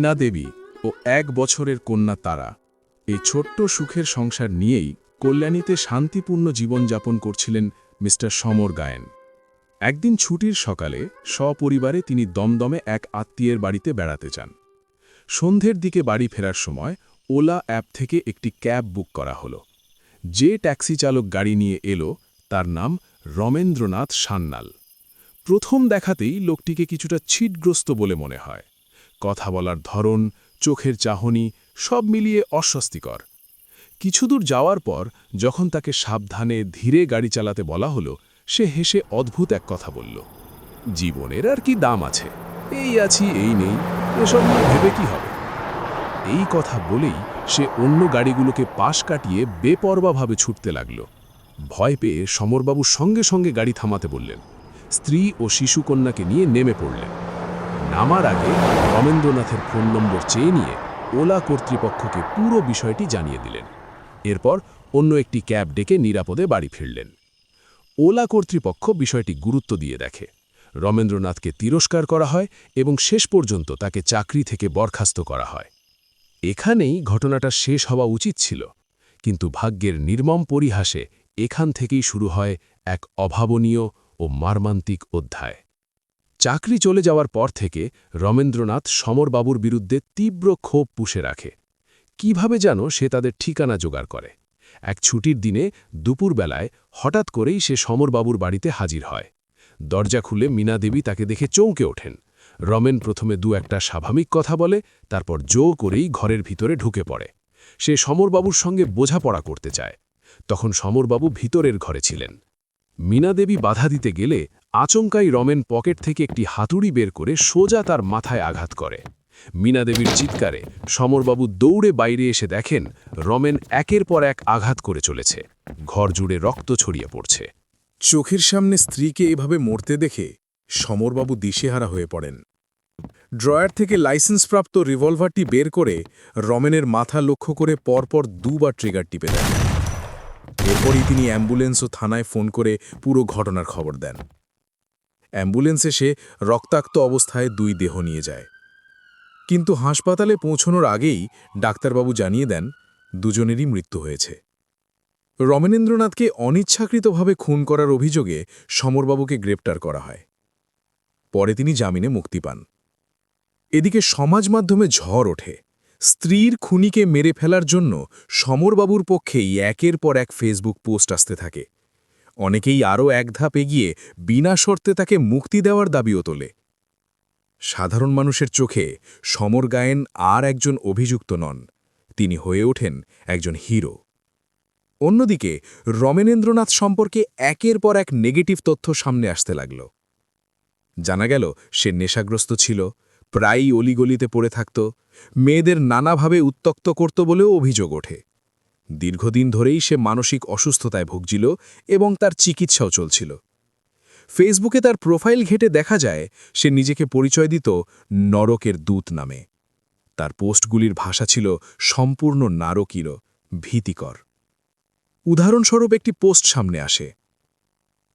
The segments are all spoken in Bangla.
মীনা দেবী ও 1 বছরের কন্যা তারা এই ছোট্ট সুখের সংসার নিয়েই কল্যাণীতে শান্তিপূর্ণ জীবনযাপন করছিলেন মিস্টার সমর গায়েন। একদিন ছুটির সকালে সপরিবারে তিনি দমদমে এক আত্মীয়ের বাড়িতে বেড়াতে যান। সন্ধ্যের দিকে বাড়ি ফেরার সময় ওলা অ্যাপ থেকে একটি ক্যাব বুক করা হলো। যে ট্যাক্সি চালক গাড়ি নিয়ে এলো তার নাম রমেন্দ্রনাথ সান্যাল। প্রথম দেখাতেই লোকটিকে কিছুটা ছিটগ্রস্ত বলে মনে হয়। কথা বলার ধরন, চোখের চাহনি সব মিলিয়ে অস্বস্তিকর। কিছুদূর যাওয়ার পর যখন তাকে সাবধানে ধীরে গাড়ি চালাতে বলা হলো, সে হেসে অদ্ভুত এক কথা বলল, জীবনের আর কি দাম আছে, এই আছি এই নেই, এসব নিয়ে ভেবে কি হবে। এই কথা বলেই সে অন্য গাড়িগুলোকে পাশ কাটিয়ে বেপরোয়াভাবে ছুটতে লাগল। ভয় পেয়ে সমরবাবু সঙ্গে সঙ্গে গাড়ি থামাতে বললেন। স্ত্রী ও শিশুকন্যাকে নিয়ে নেমে পড়লেন। নামার আগে রমেন্দ্রনাথের ফোন নম্বর চেয়ে নিয়ে ওলা কর্তৃপক্ষকে পুরো বিষয়টি জানিয়ে দিলেন। এরপর অন্য একটি ক্যাব ডেকে নিরাপদে বাড়ি ফিরলেন। ওলা কর্তৃপক্ষ বিষয়টি গুরুত্ব দিয়ে দেখে। রমেন্দ্রনাথকে তিরস্কার করা হয় এবং শেষ পর্যন্ত তাকে চাকরি থেকে বরখাস্ত করা হয়। এখানেই ঘটনাটা শেষ হওয়া উচিত ছিল, কিন্তু ভাগ্যের নির্মম পরিহাসে এখান থেকেই শুরু হয় এক অভাবনীয় ও মর্মান্তিক অধ্যায়। চাকরি চলে যাওয়ার পর থেকে রমেন্দ্রনাথ সমরবাবুর বিরুদ্ধে তীব্র ক্ষোভ পুষে রাখে। কিভাবে যেন সে তাদের ঠিকানা জোগাড় করে। এক ছুটির দিনে দুপুরবেলায় হঠাৎ করেই সে সমরবাবুর বাড়িতে হাজির হয়। দরজা খুলে মীনা দেবী তাকে দেখে চমকে ওঠেন। রমেন প্রথমে একটা স্বাভাবিক কথা বলে, তারপর জোর করেই ঘরের ভিতরে ঢুকে পড়ে। সে সমরবাবুর সঙ্গে বোঝাপড়া করতে চায়। তখন সমরবাবু ভিতরের ঘরে ছিলেন। মীনা দেবী বাধা দিতে গেলে আচমকাই রমেন পকেট থেকে একটি হাতুড়ি বের করে সোজা তার মাথায় আঘাত করে। মীনা দেবীর চিৎকারে সমরবাবু দৌড়ে বাইরে এসে দেখেন রমেন একের পর এক আঘাত করে চলেছে। ঘর জুড়ে রক্ত ছড়িয়ে পড়ছে। চোখের সামনে স্ত্রীকে এভাবে মরতে দেখে সমরবাবু দিশেহারা হয়ে পড়েন। ড্রয়ার থেকে লাইসেন্সপ্রাপ্ত রিভলভারটি বের করে রমেনের মাথা লক্ষ্য করে পরপর 2 বার ট্রিগার টিপে দেন। এরপরই তিনি অ্যাম্বুলেন্স ও থানায় ফোন করে পুরো ঘটনার খবর দেন। অ্যাম্বুলেন্স এসে রক্তাক্ত অবস্থায় 2 দেহ নিয়ে যায়। কিন্তু হাসপাতালে পৌঁছানোর আগেই ডাক্তারবাবু জানিয়ে দেন দুজনেরই মৃত্যু হয়েছে। রমেনেন্দ্রনাথকে অনিচ্ছাকৃতভাবে খুন করার অভিযোগে সমরবাবুকে গ্রেপ্তার করা হয়। পরে তিনি জামিনে মুক্তি পান। এদিকে সমাজ মাধ্যমে ঝড় ওঠে। স্ত্রীর খুনিকে মেরে ফেলার জন্য সমরবাবুর পক্ষেই একের পর এক ফেসবুক পোস্ট আসতে থাকে। অনেকেই আরও এক ধাপ এগিয়ে বিনা শর্তে তাকে মুক্তি দেওয়ার দাবিও তোলে। সাধারণ মানুষের চোখে সমর গায়েন আর একজন অভিযুক্ত নন, তিনি হয়ে ওঠেন একজন হিরো। অন্যদিকে রমেনেন্দ্রনাথ সম্পর্কে একের পর এক নেগেটিভ তথ্য সামনে আসতে লাগল। জানা গেল সে নেশাগ্রস্ত ছিল, প্রায়ই অলিগলিতে পড়ে থাকত, মেয়েদের নানাভাবে উত্ত্যক্ত করত বলেও অভিযোগ ওঠে। দীর্ঘদিন ধরেই সে মানসিক অসুস্থতায় ভুগছিল এবং তার চিকিৎসাও চলছিল। ফেসবুকে তার প্রোফাইল ঘেঁটে দেখা যায় সে নিজেকে পরিচয় দিত নরকের দূত নামে। তার পোস্টগুলির ভাষা ছিল সম্পূর্ণ নারকীয়, ভীতিকর। উদাহরণস্বরূপ একটি পোস্ট সামনে আসে।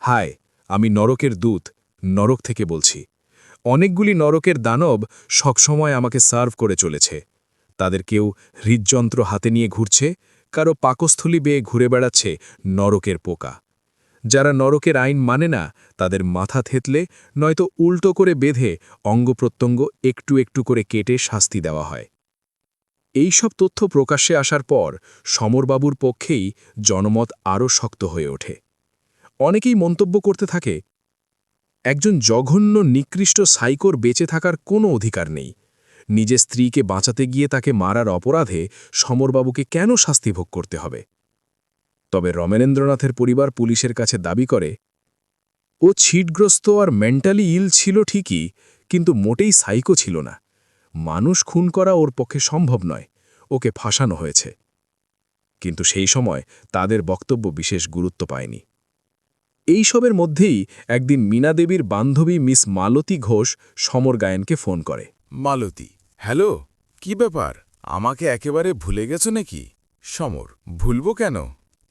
হায়, আমি নরকের দূত, নরক থেকে বলছি। অনেকগুলি নরকের দানব সবসময় আমাকে সার্ভ করে চলেছে। তাদের কেউ হৃদযন্ত্র হাতে নিয়ে ঘুরছে, কারো পাকস্থলী বেয়ে ঘুরে বেড়াচ্ছে নরকের পোকা। যারা নরকের আইন মানে না তাদের মাথা থেতলে নয়তো উল্টো করে বেঁধে অঙ্গপ্রত্যঙ্গ একটু একটু করে কেটে শাস্তি দেওয়া হয়। এই সব তথ্য প্রকাশ্যে আসার পর সমরবাবুর পক্ষেই জনমত আরও শক্ত হয়ে ওঠে। অনেকেই মন্তব্য করতে থাকে, একজন জঘন্য নিকৃষ্ট সাইকোর বেঁচে থাকার কোনো অধিকার নেই। নিজের স্ত্রীকে বাঁচাতে গিয়ে তাকে মারার অপরাধে সমরবাবুকে কেন শাস্তি ভোগ করতে হবে? তবে রমেনেন্দ্রনাথের পরিবার পুলিশের কাছে দাবি করে, ও ছিটগ্রস্ত আর মেন্টালি ইল ছিল ঠিকই, কিন্তু মোটেই সাইকো ছিল না। মানুষ খুন করা ওর পক্ষে সম্ভব নয়, ওকে ফাঁসানো হয়েছে। কিন্তু সেই সময় তাদের বক্তব্য বিশেষ গুরুত্ব পায়নি। এই সবের মধ্যেই একদিন মীনা দেবীর বান্ধবী মিস মালতী ঘোষ সমর গায়েনকে ফোন করে। মালতী, হ্যালো, কি ব্যাপার? আমাকে একেবারে ভুলে গেছ নাকি? সমর, ভুলব কেন?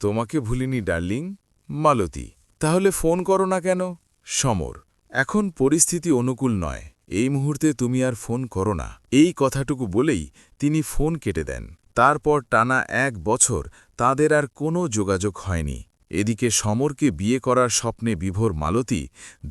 তোমাকে ভুলিনি ডার্লিং। মালতী, তাহলে ফোন করো না কেন? সমর, এখন পরিস্থিতি অনুকূল নয়, এই মুহূর্তে তুমি আর ফোন করো না। এই কথাটুকু বলেই তিনি ফোন কেটে দেন। তারপর টানা 1 বছর তাদের আর কোনো যোগাযোগ হয়নি। এদিকে সমরকে বিয়ে করার স্বপ্নে বিভোর মালতী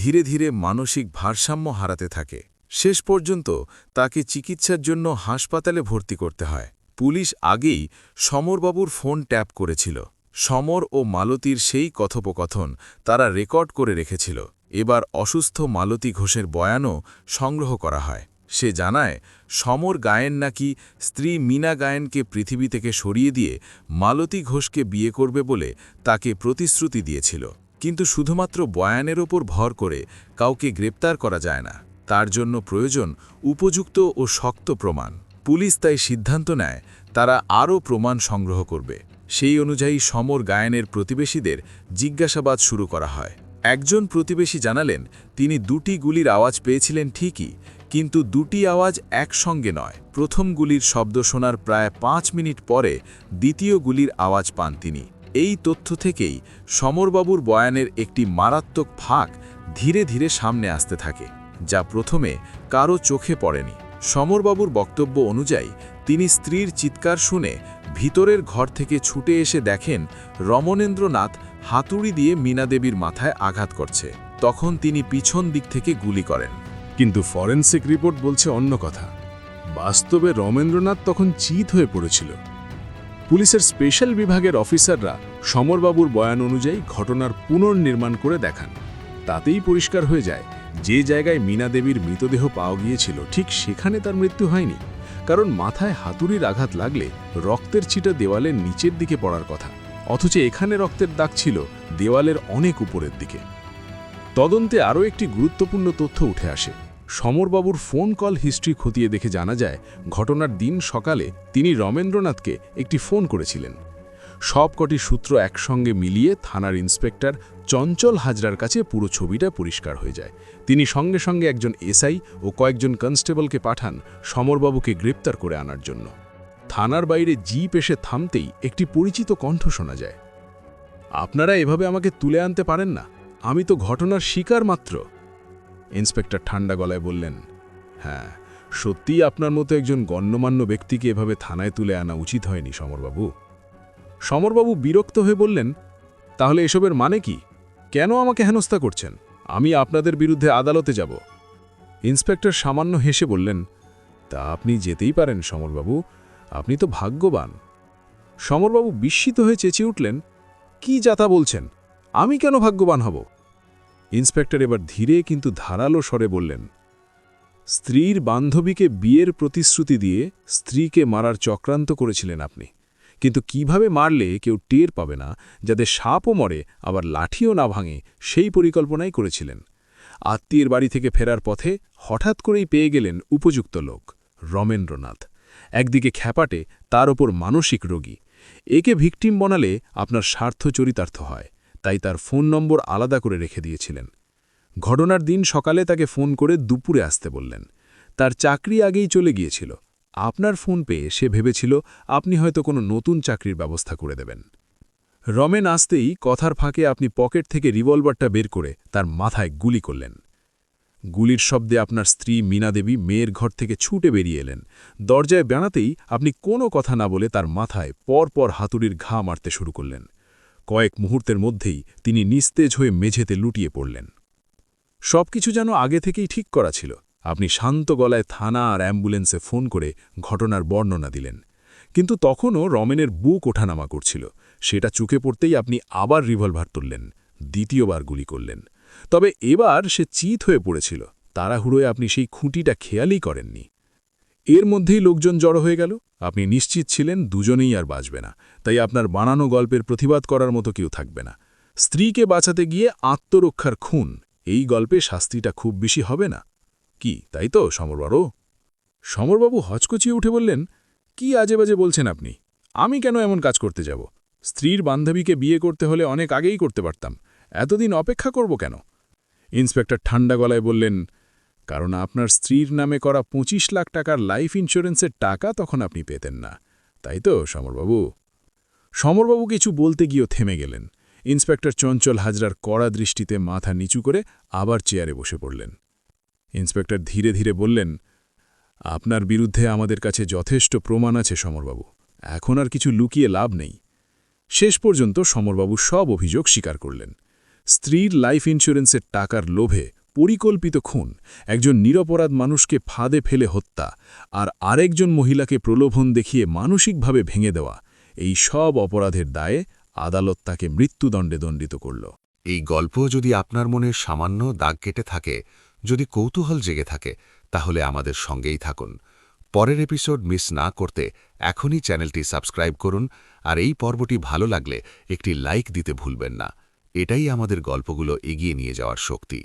ধীরে ধীরে মানসিক ভারসাম্য হারাতে থাকে। শেষ পর্যন্ত তাকে চিকিৎসার জন্য হাসপাতালে ভর্তি করতে হয়। পুলিশ আগেই সমরবাবুর ফোন ট্যাপ করেছিল। সমর ও মালতীর সেই কথোপকথন তারা রেকর্ড করে রেখেছিল। এবার অসুস্থ মালতী ঘোষের বয়ানও সংগ্রহ করা হয়। সে জানায় সমর গায়েন নাকি স্ত্রী মীনা গায়েনকে পৃথিবী থেকে সরিয়ে দিয়ে মালতী ঘোষকে বিয়ে করবে বলে তাকে প্রতিশ্রুতি দিয়েছিল। কিন্তু শুধুমাত্র বয়ানের ওপর ভর করে কাউকে গ্রেপ্তার করা যায় না। তার জন্য প্রয়োজন উপযুক্ত ও শক্ত প্রমাণ। পুলিশ তাই সিদ্ধান্ত নেয় তারা আরও প্রমাণ সংগ্রহ করবে। সেই অনুযায়ী সমর গায়েনের প্রতিবেশীদের জিজ্ঞাসাবাদ শুরু করা হয়। একজন প্রতিবেশী জানালেন তিনি 2টি গুলির আওয়াজ পেয়েছিলেন ঠিকই, কিন্তু 2টি আওয়াজ একসঙ্গে নয়। প্রথম গুলির শব্দ শোনার প্রায় 5 মিনিট পরে দ্বিতীয় গুলির আওয়াজ পান তিনি। এই তথ্য থেকেই সমরবাবুর বয়ানের একটি মারাত্মক ফাঁক ধীরে ধীরে সামনে আসতে থাকে, যা প্রথমে কারও চোখে পড়েনি। সমরবাবুর বক্তব্য অনুযায়ী তিনি স্ত্রীর চিৎকার শুনে ভিতরের ঘর থেকে ছুটে এসে দেখেন রমনেন্দ্রনাথ হাতুড়ি দিয়ে মীনা দেবীর মাথায় আঘাত করছে। তখন তিনি পিছন দিক থেকে গুলি করেন। কিন্তু ফরেনসিক রিপোর্ট বলছে অন্য কথা। বাস্তবে রমেন্দ্রনাথ তখন চিত হয়ে পড়েছিল। পুলিশের স্পেশাল বিভাগের অফিসাররা সমরবাবুর বয়ান অনুযায়ী ঘটনার পুনর্নির্মাণ করে দেখান। তাতেই পরিষ্কার হয়ে যায় যে জায়গায় মীনা দেবীর মৃতদেহ পাওয়া গিয়েছিল ঠিক সেখানে তার মৃত্যু হয়নি, কারণ মাথায় হাতুড়ির আঘাত লাগলে রক্তের ছিটা দেওয়ালের নিচের দিকে পড়ার কথা, অথচ এখানে রক্তের দাগ ছিল দেওয়ালের অনেক উপরের দিকে। তদন্তে আরও একটি গুরুত্বপূর্ণ তথ্য উঠে আসে। সমরবাবুর ফোন কল হিস্ট্রি খতিয়ে দেখে জানা যায় ঘটনার দিন সকালে তিনি রমেন্দ্রনাথকে একটি ফোন করেছিলেন। সবকটি সূত্র একসঙ্গে মিলিয়ে থানার ইন্সপেক্টর চঞ্চল হাজরার কাছে পুরো ছবিটা পরিষ্কার হয়ে যায়। তিনি সঙ্গে সঙ্গে একজন এসআই ও কয়েকজন কনস্টেবলকে পাঠান সমরবাবুকে গ্রেপ্তার করে আনার জন্য। থানার বাইরে জিপ এসে থামতেই একটি পরিচিত কণ্ঠ শোনা যায়। আপনারা এভাবে আমাকে তুলে আনতে পারেন না, আমি তো ঘটনার শিকার মাত্র। ইন্সপেক্টর ঠান্ডা গলায় বললেন, হ্যাঁ, সত্যিই আপনার মতো একজন গণ্যমান্য ব্যক্তিকে এভাবে থানায় তুলে আনা উচিত হয়নি সমরবাবু। সমরবাবু বিরক্ত হয়ে বললেন, তাহলে এসবের মানে কি? কেন আমাকে হেনস্থা করছেন? আমি আপনাদের বিরুদ্ধে আদালতে যাব। ইন্সপেক্টর সামান্য হেসে বললেন, তা আপনি যেতেই পারেন সমরবাবু, আপনি তো ভাগ্যবান। সমরবাবু বিস্মিত হয়ে চেঁচিয়ে উঠলেন, কি যাতা বলছেন? আমি কেন ভাগ্যবান হব? ইন্সপেক্টর এবার ধীরে কিন্তু ধারালো স্বরে বললেন, স্ত্রীর বান্ধবীকে বিয়ের প্রতিশ্রুতি দিয়ে স্ত্রীকে মারার চক্রান্ত করেছিলেন আপনি, কিন্তু কিভাবে মারলে কেউ টের পাবে না, যাতে সাপও মরে আবার লাঠিও না ভাঙে, সেই পরিকল্পনাই করেছিলেন। আত্মীয়ের বাড়ি থেকে ফেরার পথে হঠাৎ করেই পেয়ে গেলেন উপযুক্ত লোক, রমেন্দ্রনাথ। একদিকে খ্যাপাটে, তার ওপর মানসিক রোগী। একে ভিকটিম বনালে আপনার স্বার্থ চরিতার্থ হয়, তাই তার ফোন নম্বর আলাদা করে রেখে দিয়েছিলেন। ঘটনার দিন সকালে তাকে ফোন করে দুপুরে আসতে বললেন। তার চাকরি আগেই চলে গিয়েছিল। আপনার ফোন পেয়ে সে ভেবেছিল আপনি হয়তো কোনো নতুন চাকরির ব্যবস্থা করে দেবেন। রমেন আসতেই কথার ফাঁকে আপনি পকেট থেকে রিভলভারটা বের করে তার মাথায় গুলি করলেন। গুলির শব্দে আপনার স্ত্রী মীনা দেবী মেয়ের ঘর থেকে ছুটে বেরিয়ে এলেন। দরজায় বেড়াতেই আপনি কোনো কথা না বলে তার মাথায় পরপর হাতুড়ির ঘা মারতে শুরু করলেন। কয়েক মুহূর্তের মধ্যেই তিনি নিস্তেজ হয়ে মেঝেতে লুটিয়ে পড়লেন। সবকিছু যেন আগে থেকেই ঠিক করা ছিল। আপনি শান্ত গলায় থানা আর অ্যাম্বুলেন্সে ফোন করে ঘটনার বর্ণনা দিলেন। কিন্তু তখনও রমেনের বুক ওঠানামা করছিল। সেটা চুকে পড়তেই আপনি আবার রিভলভার তুললেন, দ্বিতীয়বার গুলি করলেন। তবে এবার সে চিত হয়ে পড়েছিল। তাড়াহুড়োয় আপনি সেই খুঁটিটা খেয়ালই করেননি। এর মধ্যেই লোকজন জড়ো হয়ে গেল। আপনি নিশ্চিত ছিলেন দুজনেই আর বাঁচবে না, তাই আপনার বানানো গল্পের প্রতিবাদ করার মতো কেউ থাকবে না। স্ত্রীকে বাঁচাতে গিয়ে আত্মরক্ষার খুন, এই গল্পে শাস্তিটা খুব বেশি হবে না কি, তাই তো সমরবাবু? সমরবাবু হচকচিয়ে উঠে বললেন, কি আজেবাজে বলছেন আপনি? আমি কেন এমন কাজ করতে যাব? স্ত্রীর বান্ধবীকে বিয়ে করতে হলে অনেক আগেই করতে পারতাম, এতদিন অপেক্ষা করব কেন? ইন্সপেক্টর ঠান্ডা গলায় বললেন, কারণ আপনার স্ত্রীর নামে করা 25 লাখ টাকার লাইফ ইন্স্যুরেন্সের টাকা তখন আপনি পেতেন না, তাই তো সমরবাবু? সমরবাবু কিছু বলতে গিয়েও থেমে গেলেন। ইন্সপেক্টর চঞ্চল হাজরার কড়া দৃষ্টিতে মাথা নিচু করে আবার চেয়ারে বসে পড়লেন। ইন্সপেক্টর ধীরে ধীরে বললেন, আপনার বিরুদ্ধে আমাদের কাছে যথেষ্ট প্রমাণ আছে সমরবাবু, এখন আর কিছু লুকিয়ে লাভ নেই। শেষ পর্যন্ত সমরবাবু সব অভিযোগ স্বীকার করলেন। স্ত্রীর লাইফ ইন্স্যুরেন্সের টাকার লোভে পরিকল্পিত খুন, একজন নিরপরাধ মানুষকে ফাঁদে ফেলে হত্যা, আর আরেকজন মহিলাকে প্রলোভন দেখিয়ে মানসিকভাবে ভেঙে দেওয়া, এই সব অপরাধের দায়ে আদালত তাকে মৃত্যুদণ্ডে দণ্ডিত করল। এই গল্প যদি আপনার মনে সামান্য দাগ কেটে থাকে, যদি কৌতূহল জেগে থাকে, তাহলে আমাদের সঙ্গেই থাকুন। পরের এপিসোড মিস না করতে এখনই চ্যানেলটি সাবস্ক্রাইব করুন, আর এই পর্বটি ভালো লাগলে একটি লাইক দিতে ভুলবেন না। এটাই আমাদের গল্পগুলো এগিয়ে নিয়ে যাওয়ার শক্তি।